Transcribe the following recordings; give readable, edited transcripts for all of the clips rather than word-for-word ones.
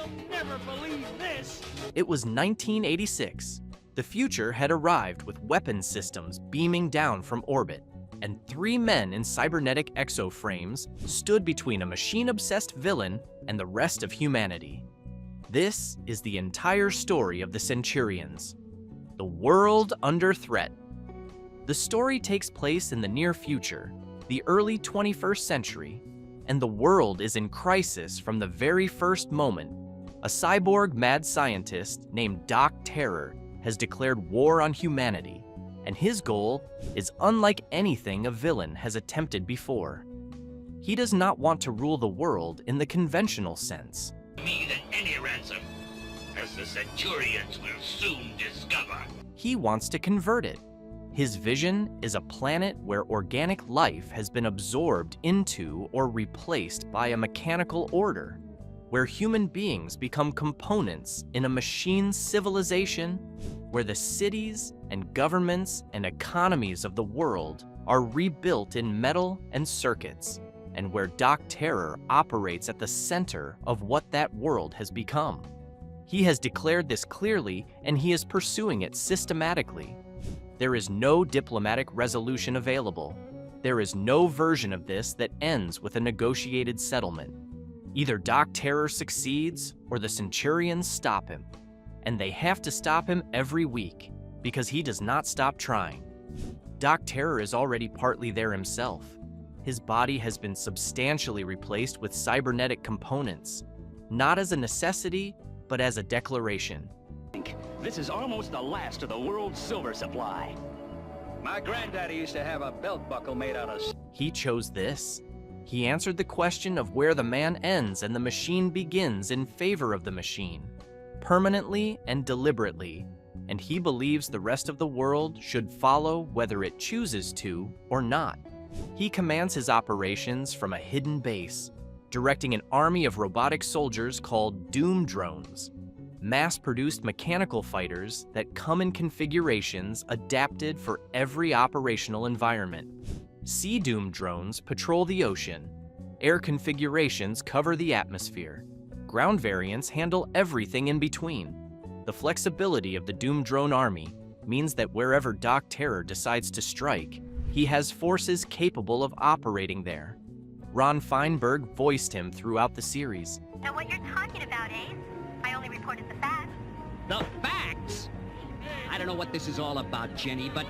You'll never believe this! It was 1986. The future had arrived with weapons systems beaming down from orbit, and 3 men in cybernetic exoframes stood between a machine-obsessed villain and the rest of humanity. This is the entire story of the Centurions, the world under threat. The story takes place in the near future, the early 21st century, and the world is in crisis from the very first moment. A cyborg mad scientist named Doc Terror has declared war on humanity, and his goal is unlike anything a villain has attempted before. He does not want to rule the world in the conventional sense. Me than any ransom, as the Centurions will soon discover. He wants to convert it. His vision is a planet where organic life has been absorbed into or replaced by a mechanical order, where human beings become components in a machine civilization, where the cities and governments and economies of the world are rebuilt in metal and circuits, and where Doc Terror operates at the center of what that world has become. He has declared this clearly, and he is pursuing it systematically. There is no diplomatic resolution available. There is no version of this that ends with a negotiated settlement. Either Doc Terror succeeds or the Centurions stop him. And they have to stop him every week, because he does not stop trying. Doc Terror is already partly there himself. His body has been substantially replaced with cybernetic components, not as a necessity, but as a declaration. This is almost the last of the world's silver supply. My granddaddy used to have a belt buckle made out of... He chose this. He answered the question of where the man ends and the machine begins in favor of the machine, permanently and deliberately, and he believes the rest of the world should follow whether it chooses to or not. He commands his operations from a hidden base, directing an army of robotic soldiers called Doom Drones, mass-produced mechanical fighters that come in configurations adapted for every operational environment. Sea Doom drones patrol the ocean. Air configurations cover the atmosphere. Ground variants handle everything in between. The flexibility of the Doom drone army means that wherever Doc Terror decides to strike, he has forces capable of operating there. Ron Feinberg voiced him throughout the series. Know what you're talking about, Ace? I only reported the facts. The facts? I don't know what this is all about, Jenny, but...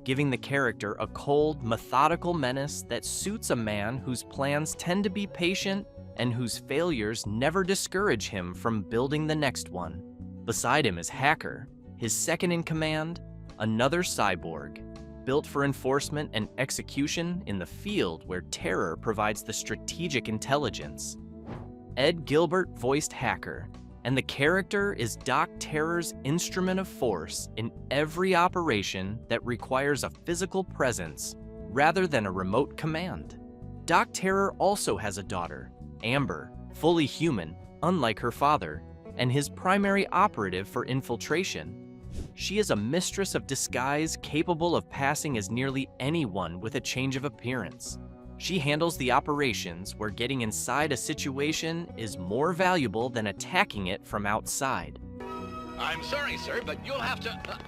Giving the character a cold, methodical menace that suits a man whose plans tend to be patient and whose failures never discourage him from building the next one. Beside him is Hacker, his second in command, another cyborg, built for enforcement and execution in the field where Terror provides the strategic intelligence. Ed Gilbert voiced Hacker, and the character is Doc Terror's instrument of force in every operation that requires a physical presence rather than a remote command. Doc Terror also has a daughter, Amber, fully human, unlike her father, and his primary operative for infiltration. She is a mistress of disguise capable of passing as nearly anyone with a change of appearance. She handles the operations where getting inside a situation is more valuable than attacking it from outside. I'm sorry, sir, but you'll have to...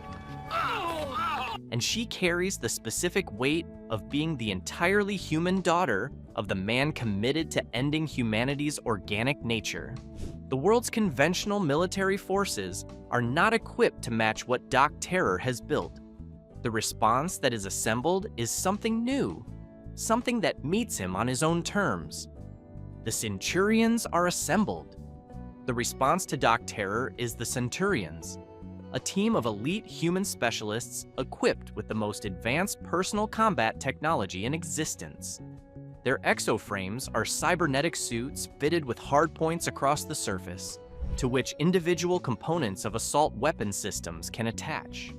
And she carries the specific weight of being the entirely human daughter of the man committed to ending humanity's organic nature. The world's conventional military forces are not equipped to match what Doc Terror has built. The response that is assembled is something new, something that meets him on his own terms. The Centurions are assembled. The response to Doc Terror is the Centurions, a team of elite human specialists equipped with the most advanced personal combat technology in existence. Their exoframes are cybernetic suits fitted with hardpoints across the surface, to which individual components of assault weapon systems can attach.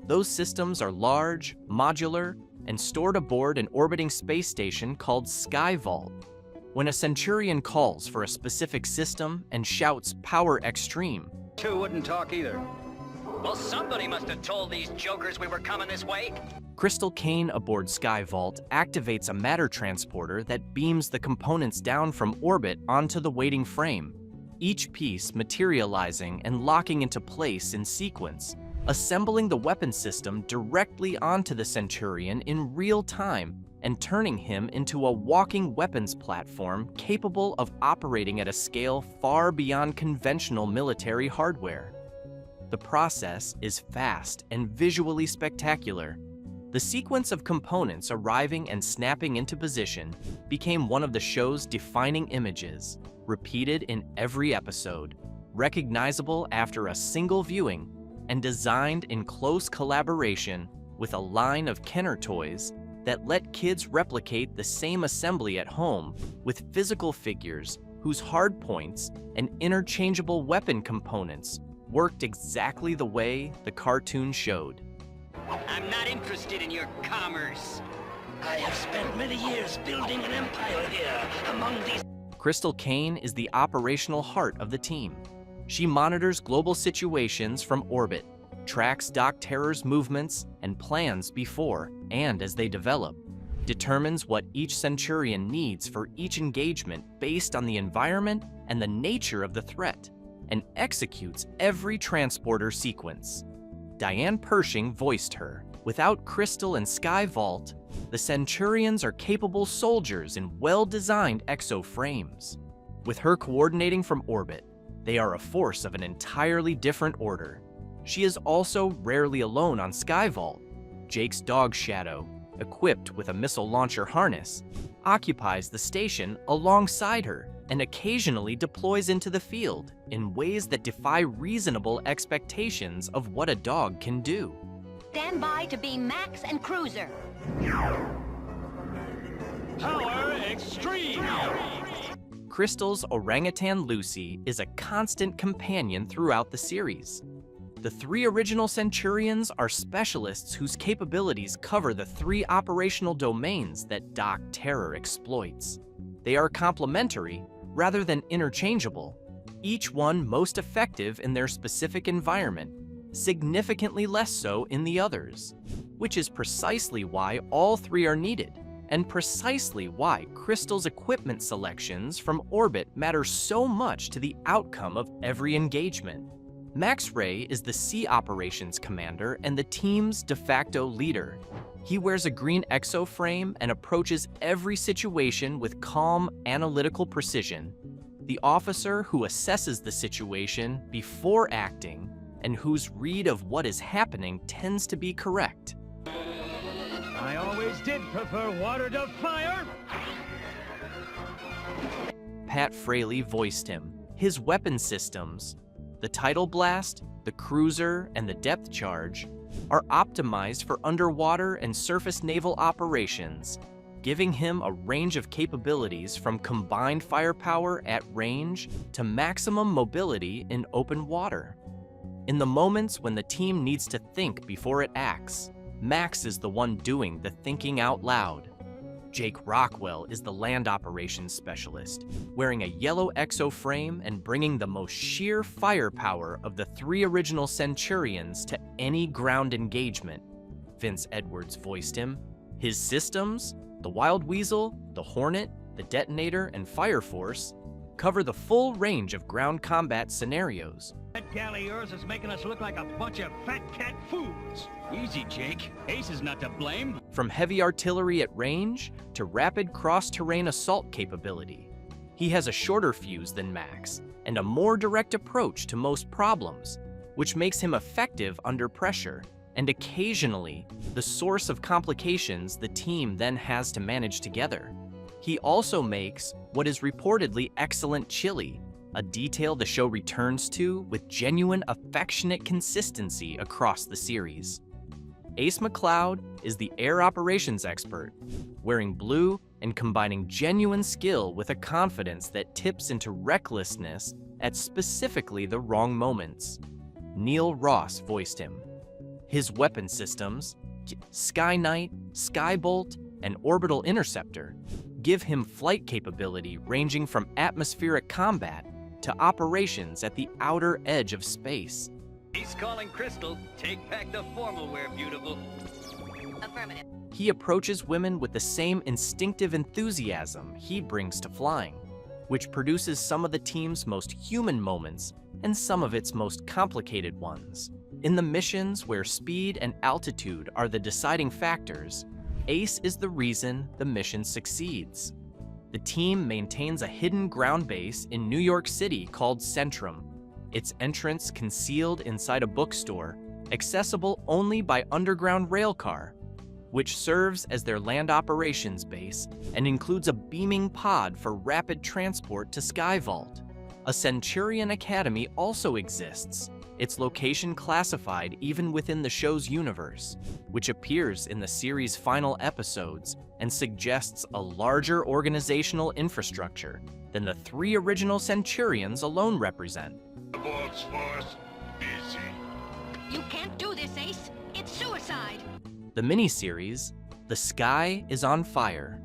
Those systems are large, modular, and stored aboard an orbiting space station called Sky Vault. When a Centurion calls for a specific system and shouts "Power Extreme," Two wouldn't talk either. Well, somebody must have told these jokers we were coming this way. Crystal Kane aboard Sky Vault activates a matter transporter that beams the components down from orbit onto the waiting frame. each piece materializing and locking into place in sequence, assembling the weapon system directly onto the Centurion in real time and turning him into a walking weapons platform capable of operating at a scale far beyond conventional military hardware. The process is fast and visually spectacular. The sequence of components arriving and snapping into position became one of the show's defining images, repeated in every episode, recognizable after a single viewing, and designed in close collaboration with a line of Kenner toys that let kids replicate the same assembly at home with physical figures whose hardpoints and interchangeable weapon components worked exactly the way the cartoon showed. I'm not interested in your commerce. I have spent many years building an empire here among these. Crystal Kane is the operational heart of the team. She monitors global situations from orbit, tracks Doc Terror's movements and plans before and as they develop, determines what each Centurion needs for each engagement based on the environment and the nature of the threat, and executes every transporter sequence. Diane Pershing voiced her. Without Crystal and Sky Vault, the Centurions are capable soldiers in well-designed exo-frames. With her coordinating from orbit, they are a force of an entirely different order. She is also rarely alone on Sky Vault. Jake's dog Shadow, equipped with a missile launcher harness, occupies the station alongside her and occasionally deploys into the field in ways that defy reasonable expectations of what a dog can do. Stand by to be Max and Cruiser. Power extreme! Crystal's orangutan Lucy is a constant companion throughout the series. The three original Centurions are specialists whose capabilities cover the three operational domains that Doc Terror exploits. They are complementary rather than interchangeable, each one most effective in their specific environment, significantly less so in the others, which is precisely why all three are needed, and precisely why Crystal's equipment selections from orbit matter so much to the outcome of every engagement. Max Ray is the Sea Operations Commander and the team's de facto leader. He wears a green exo-frame and approaches every situation with calm, analytical precision. The officer who assesses the situation before acting and whose read of what is happening tends to be correct. I always did prefer water to fire! Pat Fraley voiced him. His weapon systems, the Tidal Blast, the Cruiser, and the Depth Charge, are optimized for underwater and surface naval operations, giving him a range of capabilities from combined firepower at range to maximum mobility in open water. In the moments when the team needs to think before it acts, Max is the one doing the thinking out loud. Jake Rockwell is the land operations specialist, wearing a yellow exo-frame and bringing the most sheer firepower of the three original Centurions to any ground engagement. Vince Edwards voiced him. His systems, the Wild Weasel, the Hornet, the Detonator, and Fire Force, cover the full range of ground combat scenarios. That galley of yours is making us look like a bunch of fat cat fools. Easy, Jake. Ace is not to blame. From heavy artillery at range to rapid cross-terrain assault capability. He has a shorter fuse than Max and a more direct approach to most problems, which makes him effective under pressure and occasionally the source of complications the team then has to manage together. He also makes what is reportedly excellent chili, a detail the show returns to with genuine affectionate consistency across the series. Ace McCloud is the air operations expert, wearing blue and combining genuine skill with a confidence that tips into recklessness at specifically the wrong moments. Neil Ross voiced him. His weapon systems, Sky Knight, Skybolt, and Orbital Interceptor, give him flight capability ranging from atmospheric combat to operations at the outer edge of space. He's calling Crystal. Take back the formal wear, beautiful. Affirmative. He approaches women with the same instinctive enthusiasm he brings to flying. which produces some of the team's most human moments and some of its most complicated ones. In the missions where speed and altitude are the deciding factors, Ace is the reason the mission succeeds. The team maintains a hidden ground base in New York City called Centrum, its entrance concealed inside a bookstore, accessible only by underground railcar, which serves as their land operations base and includes a beaming pod for rapid transport to Skyvault. A Centurion Academy also exists, its location classified even within the show's universe, which appears in the series' final episodes and suggests a larger organizational infrastructure than the 3 original Centurions alone represent. The Borg's force, busy. You can't do this, Ace. It's suicide. The miniseries, The Sky is on Fire.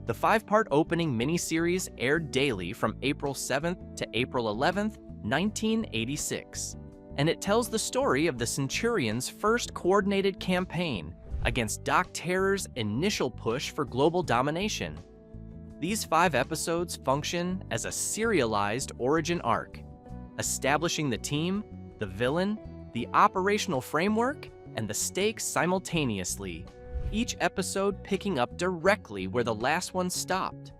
The 5-part opening miniseries aired daily from April 7th to April 11th, 1986, and it tells the story of the Centurions' first coordinated campaign against Doc Terror's initial push for global domination. These 5 episodes function as a serialized origin arc, establishing the team, the villain, the operational framework, and the stakes simultaneously, each episode picking up directly where the last one stopped.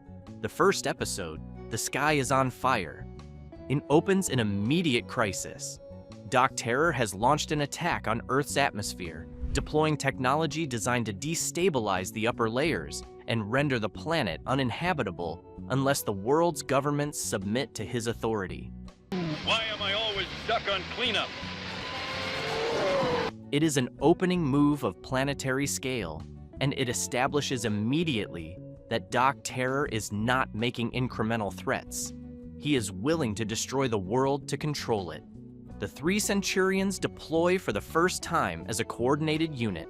The first episode, The Sky is on Fire, opens an immediate crisis. Doc Terror has launched an attack on Earth's atmosphere, deploying technology designed to destabilize the upper layers and render the planet uninhabitable unless the world's governments submit to his authority. Why am I always stuck on cleanup? It is an opening move of planetary scale, and it establishes immediately that Doc Terror is not making incremental threats. He is willing to destroy the world to control it. The 3 Centurions deploy for the first time as a coordinated unit.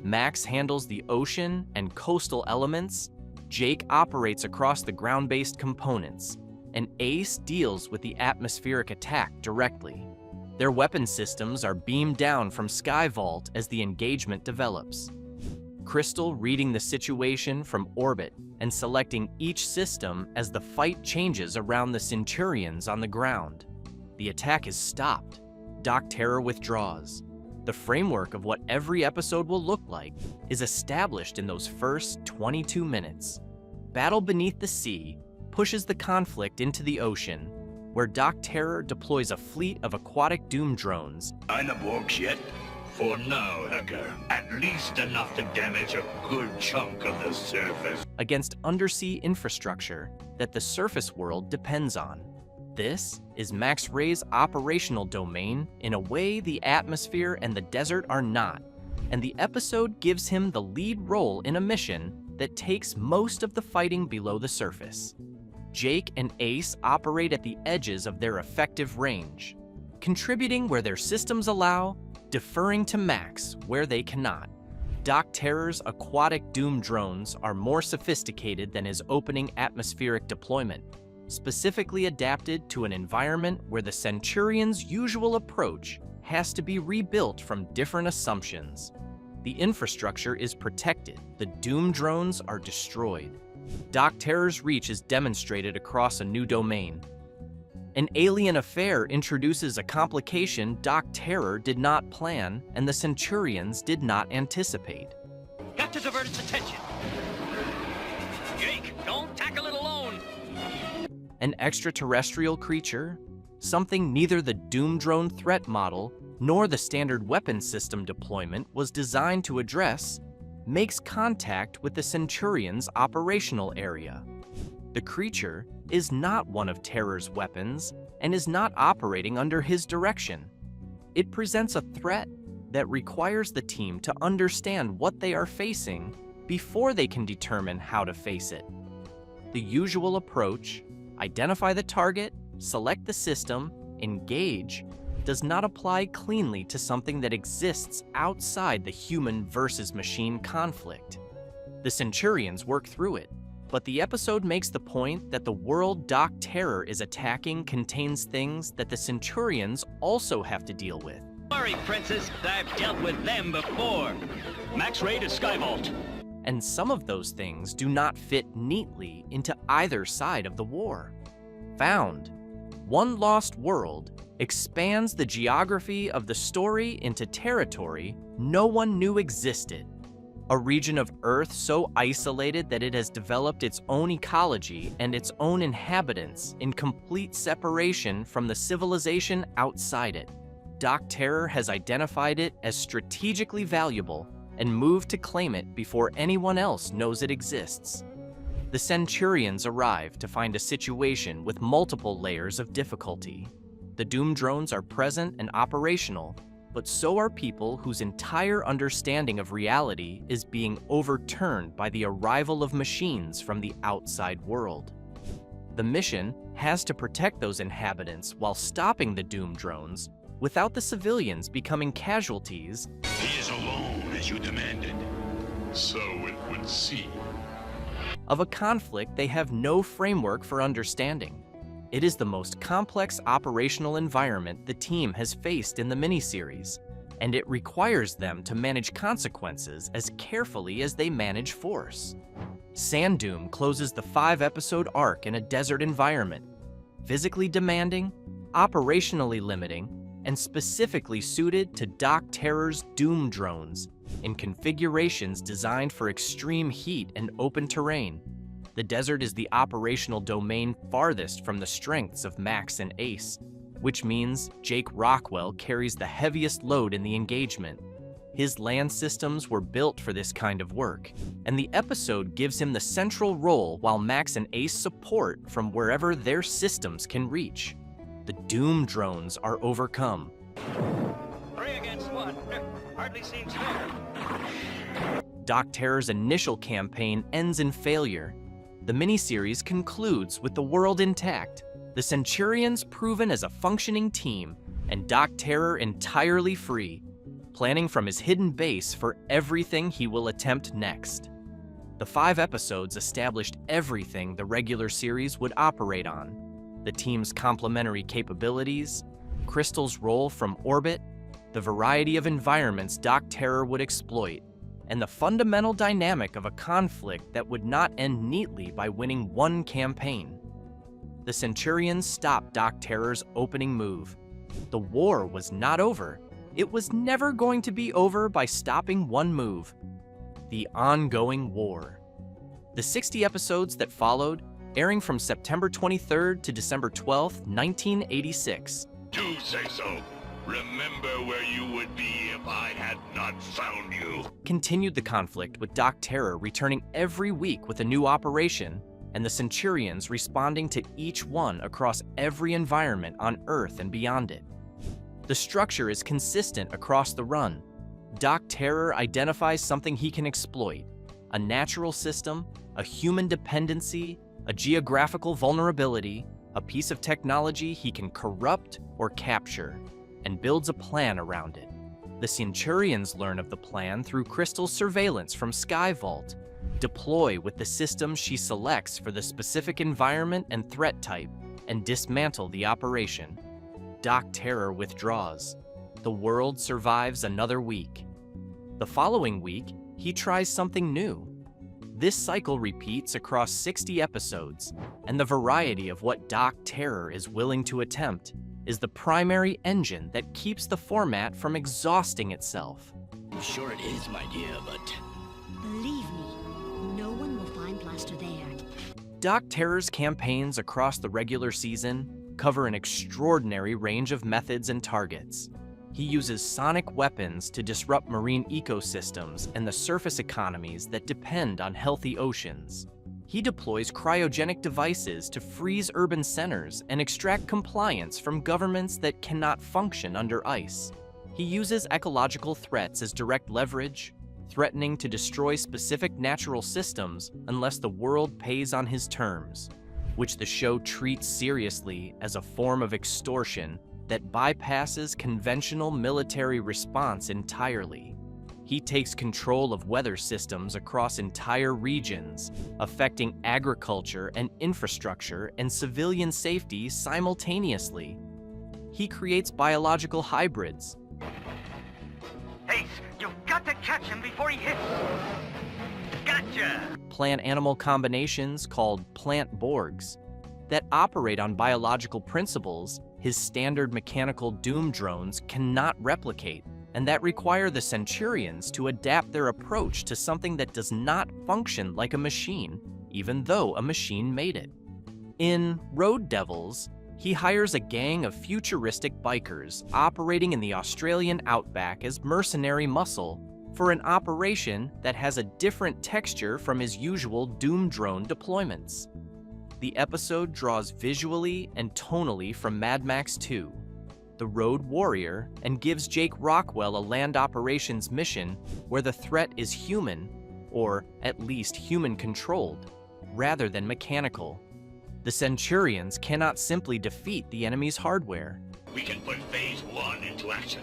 Max handles the ocean and coastal elements, Jake operates across the ground-based components, and Ace deals with the atmospheric attack directly. Their weapon systems are beamed down from Skyvault as the engagement develops. Crystal reading the situation from orbit and selecting each system as the fight changes around the Centurions on the ground. The attack is stopped. Doc Terror withdraws. The framework of what every episode will look like is established in those first 22 minutes. Battle Beneath the Sea pushes the conflict into the ocean, where Doc Terror deploys a fleet of aquatic doom drones. On the Borgs yet? For now, Hacker. At least enough to damage a good chunk of the surface. Against undersea infrastructure that the surface world depends on. This is Max Ray's operational domain in a way the atmosphere and the desert are not, and the episode gives him the lead role in a mission that takes most of the fighting below the surface. Jake and Ace operate at the edges of their effective range, contributing where their systems allow, deferring to Max where they cannot. Doc Terror's aquatic doom drones are more sophisticated than his opening atmospheric deployment, specifically adapted to an environment where the Centurion's usual approach has to be rebuilt from different assumptions. The infrastructure is protected, the doom drones are destroyed. Doc Terror's reach is demonstrated across a new domain. An alien affair introduces a complication Doc Terror did not plan and the Centurions did not anticipate. Got to divert its attention. Jake, don't tackle it alone. An extraterrestrial creature, something neither the Doom Drone threat model nor the standard weapon system deployment was designed to address, makes contact with the Centurion's operational area. The creature is not one of Terror's weapons and is not operating under his direction. It presents a threat that requires the team to understand what they are facing before they can determine how to face it. The usual approach, identify the target, select the system, engage, does not apply cleanly to something that exists outside the human versus machine conflict. The Centurions work through it, but the episode makes the point that the world Doc Terror is attacking contains things that the Centurions also have to deal with. Worry, Princess, I've dealt with them before. Max Ray to Skyvault. And some of those things do not fit neatly into either side of the war. Found. One Lost World expands the geography of the story into territory no one knew existed. A region of Earth so isolated that it has developed its own ecology and its own inhabitants in complete separation from the civilization outside it. Doc Terror has identified it as strategically valuable and moved to claim it before anyone else knows it exists. The Centurions arrive to find a situation with multiple layers of difficulty. The Doom drones are present and operational, but so are people whose entire understanding of reality is being overturned by the arrival of machines from the outside world. The mission has to protect those inhabitants while stopping the Doom drones without the civilians becoming casualties. He is alone, as you demanded. So it would seem. Of a conflict they have no framework for understanding. It is the most complex operational environment the team has faced in the miniseries, and it requires them to manage consequences as carefully as they manage force. Sand Doom closes the 5-episode arc in a desert environment, physically demanding, operationally limiting, and specifically suited to Doc Terror's Doom drones in configurations designed for extreme heat and open terrain. The desert is the operational domain farthest from the strengths of Max and Ace, which means Jake Rockwell carries the heaviest load in the engagement. His land systems were built for this kind of work, and the episode gives him the central role while Max and Ace support from wherever their systems can reach. The Doom drones are overcome. 3 against 1. Hardly seems fair. Doc Terror's initial campaign ends in failure. The miniseries concludes with the world intact, the Centurions proven as a functioning team, and Doc Terror entirely free, planning from his hidden base for everything he will attempt next. The 5 episodes established everything the regular series would operate on: the team's complementary capabilities, Crystal's role from orbit, the variety of environments Doc Terror would exploit, and the fundamental dynamic of a conflict that would not end neatly by winning one campaign. The Centurions stopped Doc Terror's opening move. The war was not over. It was never going to be over by stopping one move: the ongoing war. The 60 episodes that followed, airing from September 23rd to December 12th, 1986. Do say so. Remember where you would be if I had not found you. Continued the conflict with Doc Terror returning every week with a new operation, and the Centurions responding to each one across every environment on Earth and beyond it. The structure is consistent across the run. Doc Terror identifies something he can exploit: a natural system, a human dependency, a geographical vulnerability, a piece of technology he can corrupt or capture, and builds a plan around it. The Centurions learn of the plan through Crystal's surveillance from Skyvault, deploy with the systems she selects for the specific environment and threat type, and dismantle the operation. Doc Terror withdraws. The world survives another week. The following week, he tries something new. This cycle repeats across 60 episodes, and the variety of what Doc Terror is willing to attempt is the primary engine that keeps the format from exhausting itself. I'm sure it is, my dear, but... Believe me, no one will find Blaster there. Doc Terror's campaigns across the regular season cover an extraordinary range of methods and targets. He uses sonic weapons to disrupt marine ecosystems and the surface economies that depend on healthy oceans. He deploys cryogenic devices to freeze urban centers and extract compliance from governments that cannot function under ice. He uses ecological threats as direct leverage, threatening to destroy specific natural systems unless the world pays on his terms, which the show treats seriously as a form of extortion that bypasses conventional military response entirely. He takes control of weather systems across entire regions, affecting agriculture and infrastructure and civilian safety simultaneously. He creates biological hybrids. Ace, you've got to catch him before he hits. Gotcha! Plant-animal combinations called plant Borgs. that operate on biological principles his standard mechanical doom drones cannot replicate, and that require the Centurions to adapt their approach to something that does not function like a machine, even though a machine made it. In Road Devils, he hires a gang of futuristic bikers operating in the Australian outback as mercenary muscle for an operation that has a different texture from his usual Doom drone deployments. The episode draws visually and tonally from Mad Max 2, The Road Warrior, and gives Jake Rockwell a land operations mission where the threat is human, or at least human-controlled, rather than mechanical. The Centurions cannot simply defeat the enemy's hardware. We can put Phase 1 into action.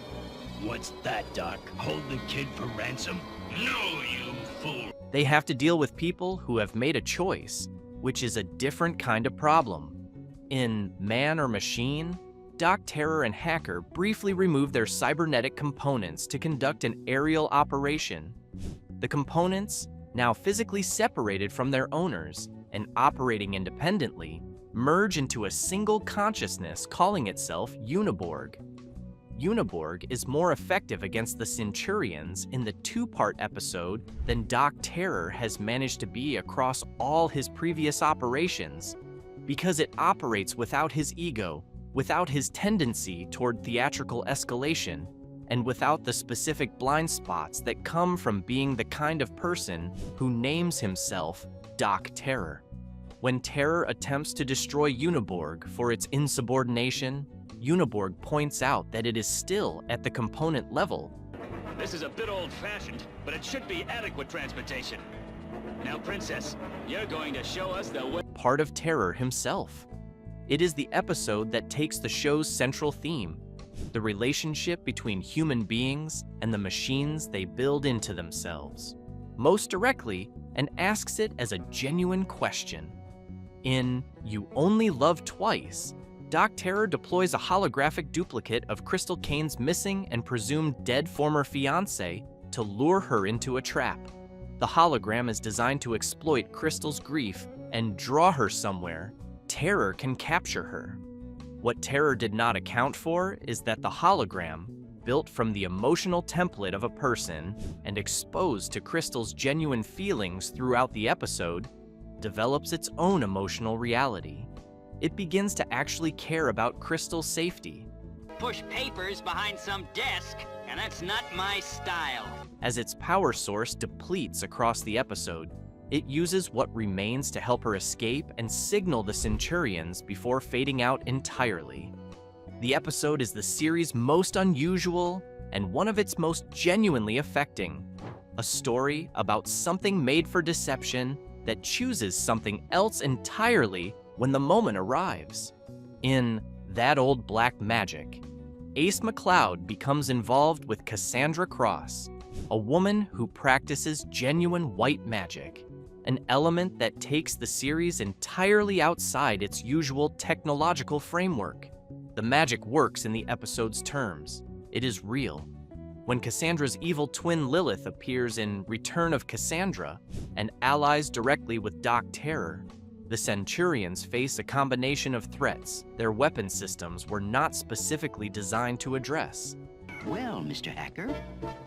What's that, Doc? Hold the kid for ransom? No, you fool! They have to deal with people who have made a choice, which is a different kind of problem. In Man or Machine, Doc Terror and Hacker briefly remove their cybernetic components to conduct an aerial operation. The components, now physically separated from their owners and operating independently, merge into a single consciousness calling itself Uniborg. Uniborg is more effective against the Centurions in the two-part episode than Doc Terror has managed to be across all his previous operations, because it operates without his ego, without his tendency toward theatrical escalation, and without the specific blind spots that come from being the kind of person who names himself Doc Terror. When Terror attempts to destroy Uniborg for its insubordination, Uniborg points out that it is still at the component level. This is a bit old-fashioned, but it should be adequate transportation. Now, Princess, you're going to show us the way. Part of Terror himself. It is the episode that takes the show's central theme, the relationship between human beings and the machines they build into themselves, most directly, and asks it as a genuine question. In You Only Love Twice, Doc Terror deploys a holographic duplicate of Crystal Kane's missing and presumed dead former fiancée to lure her into a trap. The hologram is designed to exploit Crystal's grief and draw her somewhere Terror can capture her. What Terror did not account for is that the hologram, built from the emotional template of a person and exposed to Crystal's genuine feelings throughout the episode, develops its own emotional reality. It begins to actually care about Crystal's safety. Push papers behind some desk, and that's not my style. As its power source depletes across the episode, it uses what remains to help her escape and signal the Centurions before fading out entirely. The episode is the series' most unusual and one of its most genuinely affecting. A story about something made for deception that chooses something else entirely when the moment arrives. In That Old Black Magic, Ace McCloud becomes involved with Cassandra Cross, a woman who practices genuine white magic, an element that takes the series entirely outside its usual technological framework. The magic works in the episode's terms. It is real. When Cassandra's evil twin Lilith appears in Return of Cassandra and allies directly with Doc Terror, the Centurions face a combination of threats their weapon systems were not specifically designed to address. Well, Mr. Hacker,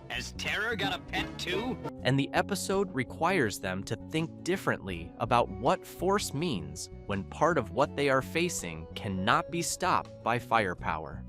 has Terror got a pet too? And the episode requires them to think differently about what force means when part of what they are facing cannot be stopped by firepower.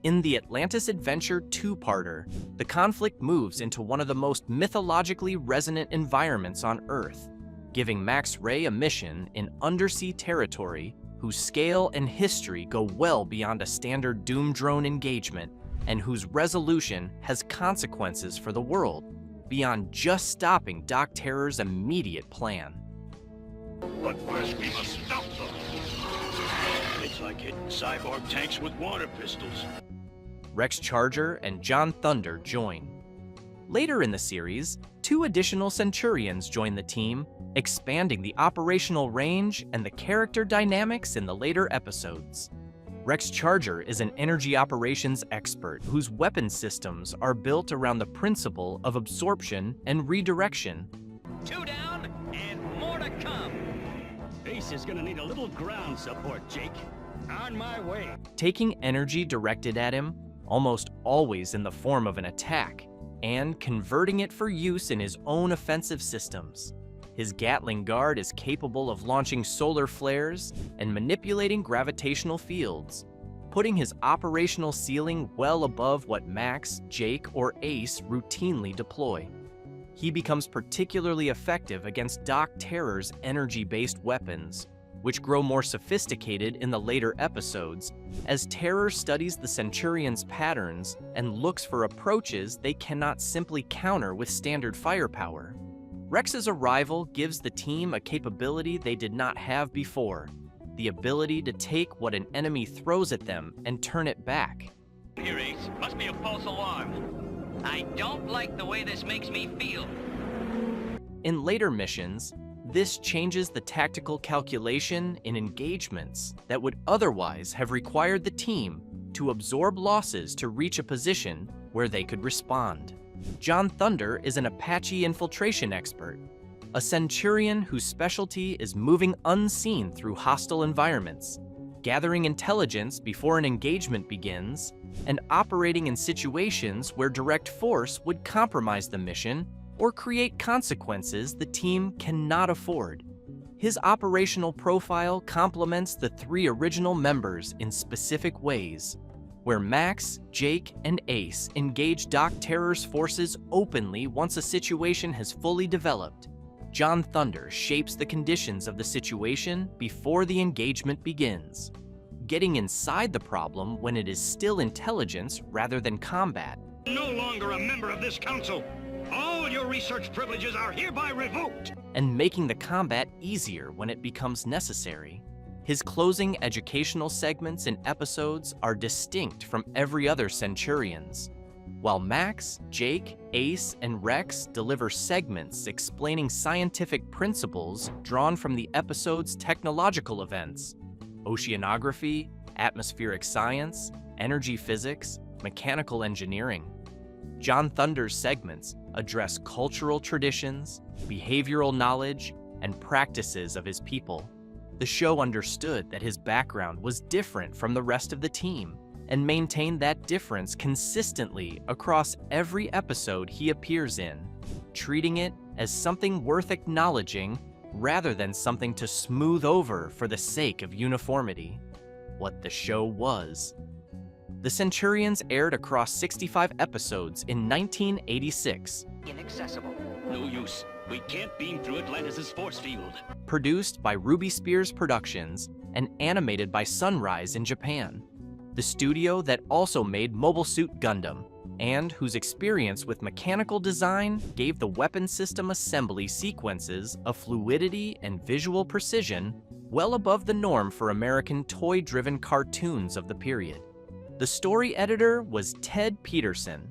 In the Atlantis Adventure two-parter, the conflict moves into one of the most mythologically resonant environments on Earth, giving Max Ray a mission in undersea territory whose scale and history go well beyond a standard Doom drone engagement, and whose resolution has consequences for the world, beyond just stopping Doc Terror's immediate plan. But first we must stop them. It's like hitting cyborg tanks with water pistols. Rex Charger and John Thunder join. Later in the series, 2 additional Centurions join the team, expanding the operational range and the character dynamics in the later episodes. Rex Charger is an energy operations expert whose weapon systems are built around the principle of absorption and redirection. 2 down and more to come. Ace Ace is gonna need a little ground support, Jake. On my way. Taking energy directed at him, almost always in the form of an attack, and converting it for use in his own offensive systems. His Gatling Guard is capable of launching solar flares and manipulating gravitational fields, putting his operational ceiling well above what Max, Jake, or Ace routinely deploy. He becomes particularly effective against Doc Terror's energy-based weapons, which grow more sophisticated in the later episodes as Terror studies the Centurions' patterns and looks for approaches they cannot simply counter with standard firepower. Rex's arrival gives the team a capability they did not have before, the ability to take what an enemy throws at them and turn it back. Here, Ace. Must be a false alarm. I don't like the way this makes me feel. In later missions, this changes the tactical calculation in engagements that would otherwise have required the team to absorb losses to reach a position where they could respond. John Thunder is an Apache infiltration expert, a Centurion whose specialty is moving unseen through hostile environments, gathering intelligence before an engagement begins, and operating in situations where direct force would compromise the mission or create consequences the team cannot afford. His operational profile complements the three original members in specific ways, where Max, Jake, and Ace engage Doc Terror's forces openly once a situation has fully developed. John Thunder shapes the conditions of the situation before the engagement begins, getting inside the problem when it is still intelligence rather than combat. No longer a member of this council. All your research privileges are hereby revoked. And making the combat easier when it becomes necessary. His closing educational segments and episodes are distinct from every other Centurions. While Max, Jake, Ace, and Rex deliver segments explaining scientific principles drawn from the episode's technological events, oceanography, atmospheric science, energy physics, mechanical engineering. John Thunder's segments address cultural traditions, behavioral knowledge, and practices of his people. The show understood that his background was different from the rest of the team and maintained that difference consistently across every episode he appears in, treating it as something worth acknowledging rather than something to smooth over for the sake of uniformity. What the show was. The Centurions aired across 65 episodes in 1986. Inaccessible. No use. We can't beam through Atlantis' force field. Produced by Ruby Spears Productions and animated by Sunrise in Japan, the studio that also made Mobile Suit Gundam, and whose experience with mechanical design gave the weapon system assembly sequences a fluidity and visual precision well above the norm for American toy-driven cartoons of the period. The story editor was Ted Peterson.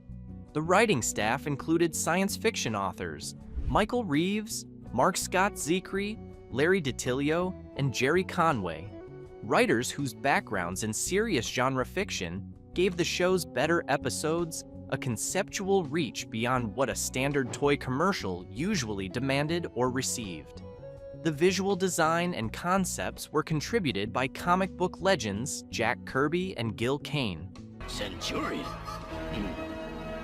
The writing staff included science fiction authors Michael Reeves, Mark Scott Zekri, Larry DiTilio, and Jerry Conway, writers whose backgrounds in serious genre fiction gave the show's better episodes a conceptual reach beyond what a standard toy commercial usually demanded or received. The visual design and concepts were contributed by comic book legends Jack Kirby and Gil Kane. Centurion?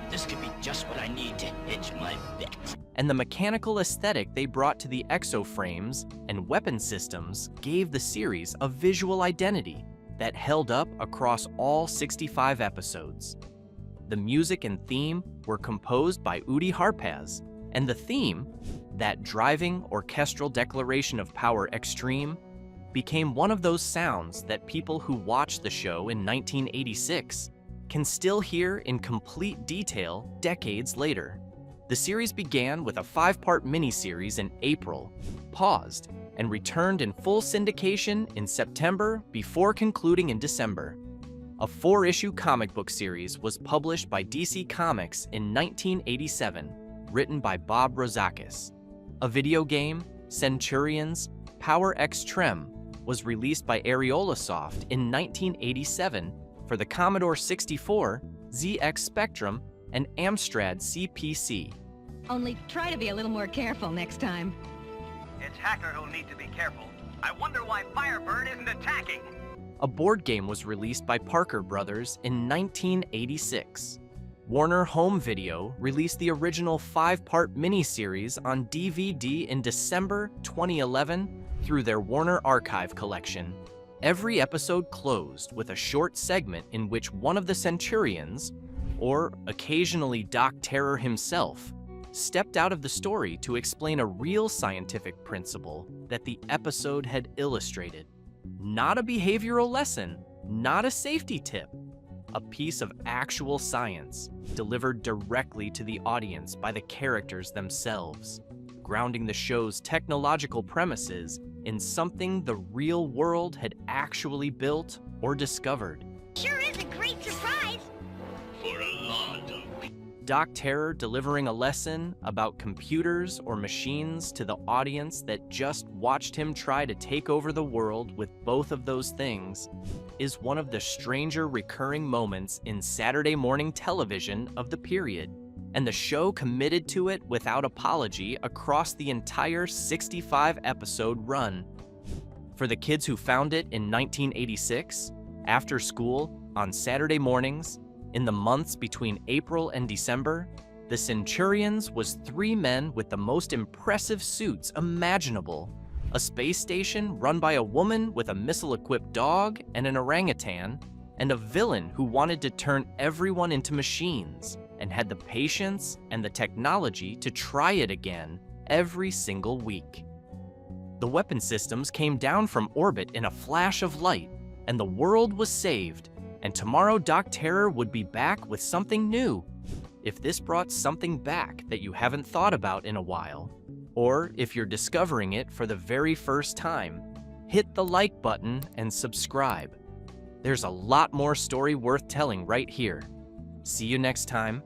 This could be just what I need to hedge my bet. And the mechanical aesthetic they brought to the exoframes and weapon systems gave the series a visual identity that held up across all 65 episodes. The music and theme were composed by Udi Harpaz, and the theme, that driving orchestral declaration of power extreme, became one of those sounds that people who watched the show in 1986 can still hear in complete detail decades later. The series began with a 5-part miniseries in April, paused, and returned in full syndication in September before concluding in December. A 4-issue comic book series was published by DC Comics in 1987, written by Bob Rozakis. A video game, Centurions, Power X Trem, was released by Areolasoft in 1987 for the Commodore 64, ZX Spectrum, and Amstrad CPC. Only try to be a little more careful next time. It's Hacker who'll need to be careful. I wonder why Firebird isn't attacking. A board game was released by Parker Brothers in 1986. Warner Home Video released the original 5-part miniseries on DVD in December 2011 through their Warner Archive collection. Every episode closed with a short segment in which one of the Centurions, or occasionally Doc Terror himself, stepped out of the story to explain a real scientific principle that the episode had illustrated. Not a behavioral lesson, not a safety tip, a piece of actual science delivered directly to the audience by the characters themselves, grounding the show's technological premises in something the real world had actually built or discovered. Sure is a great surprise. For a lot of Doc Terror delivering a lesson about computers or machines to the audience that just watched him try to take over the world with both of those things is one of the stranger recurring moments in Saturday morning television of the period, and the show committed to it without apology across the entire 65-episode run. For the kids who found it in 1986, after school, on Saturday mornings, in the months between April and December, the Centurions was 3 men with the most impressive suits imaginable, a space station run by a woman with a missile-equipped dog and an orangutan, and a villain who wanted to turn everyone into machines and had the patience and the technology to try it again every single week. The weapon systems came down from orbit in a flash of light, and the world was saved, and tomorrow Doc Terror would be back with something new. If this brought something back that you haven't thought about in a while, or if you're discovering it for the very first time, hit the like button and subscribe. There's a lot more story worth telling right here. See you next time.